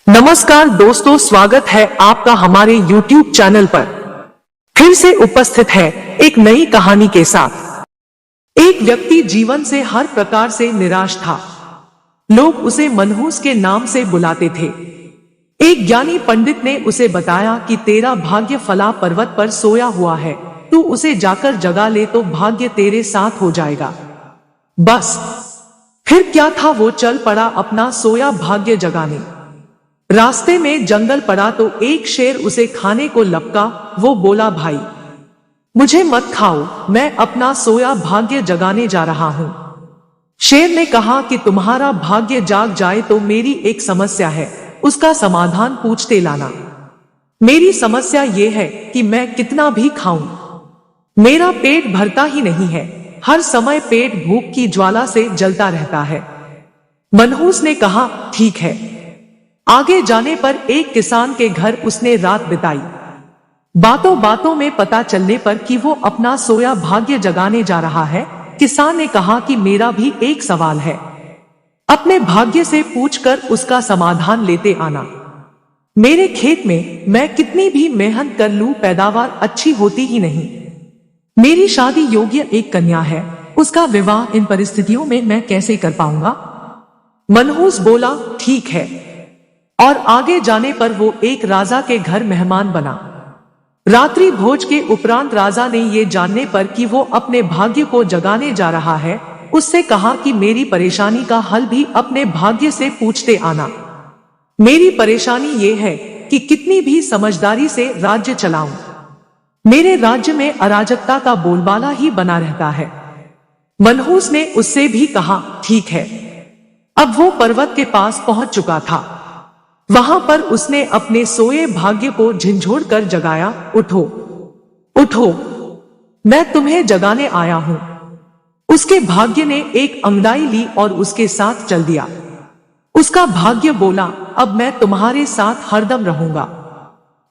नमस्कार दोस्तों, स्वागत है आपका हमारे YouTube चैनल पर। फिर से उपस्थित है एक नई कहानी के साथ। एक व्यक्ति जीवन से हर प्रकार से निराश था। लोग उसे मनहूस के नाम से बुलाते थे। एक ज्ञानी पंडित ने उसे बताया कि तेरा भाग्य फला पर्वत पर सोया हुआ है, तू उसे जाकर जगा ले तो भाग्य तेरे साथ हो जाएगा। बस फिर क्या था, वो चल पड़ा अपना सोया भाग्य जगाने। रास्ते में जंगल पड़ा तो एक शेर उसे खाने को लपका। वो बोला, भाई मुझे मत खाओ, मैं अपना सोया भाग्य जगाने जा रहा हूं। शेर ने कहा कि तुम्हारा भाग्य जाग जाए तो मेरी एक समस्या है, उसका समाधान पूछते लाना। मेरी समस्या ये है कि मैं कितना भी खाऊं, मेरा पेट भरता ही नहीं है, हर समय पेट भूख की ज्वाला से जलता रहता है। मनहूस ने कहा, ठीक है। आगे जाने पर एक किसान के घर उसने रात बिताई। बातों बातों में पता चलने पर कि वो अपना सोया भाग्य जगाने जा रहा है, किसान ने कहा कि मेरा भी एक सवाल है, अपने भाग्य से पूछकर उसका समाधान लेते आना। मेरे खेत में मैं कितनी भी मेहनत कर लूं, पैदावार अच्छी होती ही नहीं। मेरी शादी योग्य एक कन्या है, उसका विवाह इन परिस्थितियों में मैं कैसे कर पाऊंगा। मनहूस बोला, ठीक है। और आगे जाने पर वो एक राजा के घर मेहमान बना। रात्रि भोज के उपरांत राजा ने ये जानने पर कि वो अपने भाग्य को जगाने जा रहा है, उससे कहा कि मेरी परेशानी का हल भी अपने भाग्य से पूछते आना। मेरी परेशानी ये है कि कितनी भी समझदारी से राज्य चलाऊं, मेरे राज्य में अराजकता का बोलबाला ही बना रहता है। मनहूस ने उससे भी कहा, ठीक है। अब वो पर्वत के पास पहुंच चुका था। वहां पर उसने अपने सोए भाग्य को झिंझोड़ कर जगाया। उठो उठो, मैं तुम्हें जगाने आया हूं। उसके भाग्य ने एक अंगड़ाई ली और उसके साथ चल दिया। उसका भाग्य बोला, अब मैं तुम्हारे साथ हरदम रहूंगा।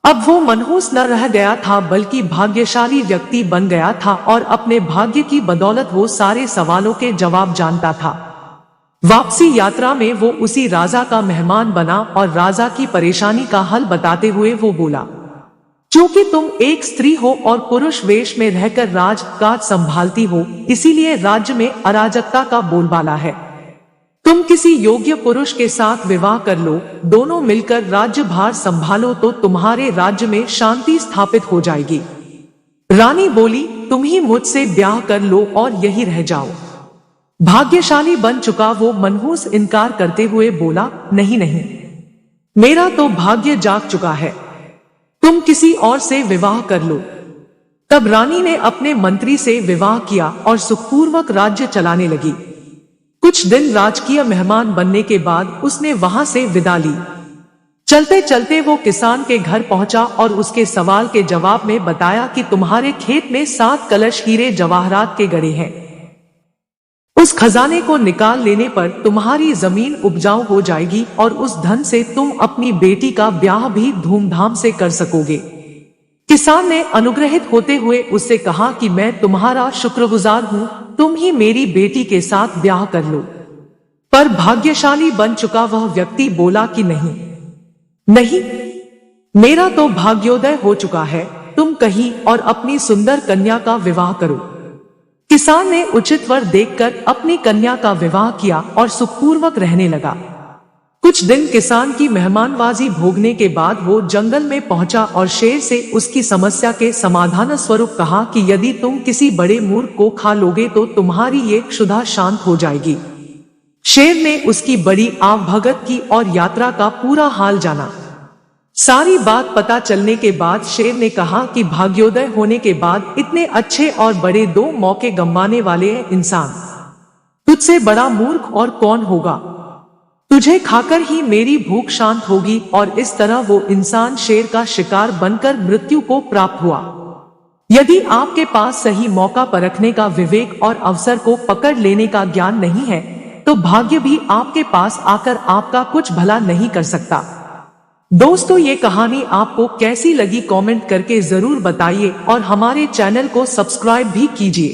अब वो मनहूस न रह गया था, बल्कि भाग्यशाली व्यक्ति बन गया था और अपने भाग्य की बदौलत वो सारे सवालों के जवाब जानता था। वापसी यात्रा में वो उसी राजा का मेहमान बना और राजा की परेशानी का हल बताते हुए वो बोला, क्योंकि तुम एक स्त्री हो और पुरुष वेश में रहकर राजकाज संभालती हो, इसीलिए राज्य में अराजकता का बोलबाला है। तुम किसी योग्य पुरुष के साथ विवाह कर लो, दोनों मिलकर राज्य भार संभालो तो तुम्हारे राज्य में शांति स्थापित हो जाएगी। रानी बोली, तुम ही मुझसे ब्याह कर लो और यही रह जाओ। भाग्यशाली बन चुका वो मनहूस इनकार करते हुए बोला, नहीं नहीं, मेरा तो भाग्य जाग चुका है, तुम किसी और से विवाह कर लो। तब रानी ने अपने मंत्री से विवाह किया और सुखपूर्वक राज्य चलाने लगी। कुछ दिन राजकीय मेहमान बनने के बाद उसने वहां से विदा ली। चलते चलते वो किसान के घर पहुंचा और उसके सवाल के जवाब में बताया कि तुम्हारे खेत में 7 कलश हीरे जवाहरात के गड़े हैं। उस खजाने को निकाल लेने पर तुम्हारी जमीन उपजाऊ हो जाएगी और उस धन से तुम अपनी बेटी का ब्याह भी धूमधाम से कर सकोगे। किसान ने अनुग्रहित होते हुए उससे कहा कि मैं तुम्हारा शुक्रगुजार हूं, तुम ही मेरी बेटी के साथ ब्याह कर लो। पर भाग्यशाली बन चुका वह व्यक्ति बोला कि नहीं नहीं, मेरा तो भाग्योदय हो चुका है, तुम कहीं और अपनी सुंदर कन्या का विवाह करो। किसान ने उचित वर देखकर अपनी कन्या का विवाह किया और सुखपूर्वक रहने लगा। कुछ दिन किसान की मेहमानवाजी भोगने के बाद वो जंगल में पहुंचा और शेर से उसकी समस्या के समाधान स्वरूप कहा कि यदि तुम किसी बड़े मूर्ख को खा लोगे तो तुम्हारी ये क्षुधा शांत हो जाएगी। शेर ने उसकी बड़ी आवभगत की और यात्रा का पूरा हाल जाना। सारी बात पता चलने के बाद शेर ने कहा कि भाग्योदय होने के बाद इतने अच्छे और बड़े 2 मौके गंवाने वाले इंसान तुझसे बड़ा मूर्ख और कौन होगा। तुझे खाकर ही मेरी भूख शांत होगी। और इस तरह वो इंसान शेर का शिकार बनकर मृत्यु को प्राप्त हुआ। यदि आपके पास सही मौका परखने का विवेक और अवसर को पकड़ लेने का ज्ञान नहीं है तो भाग्य भी आपके पास आकर आपका कुछ भला नहीं कर सकता। दोस्तों, ये कहानी आपको कैसी लगी कमेंट करके जरूर बताइए और हमारे चैनल को सब्सक्राइब भी कीजिए।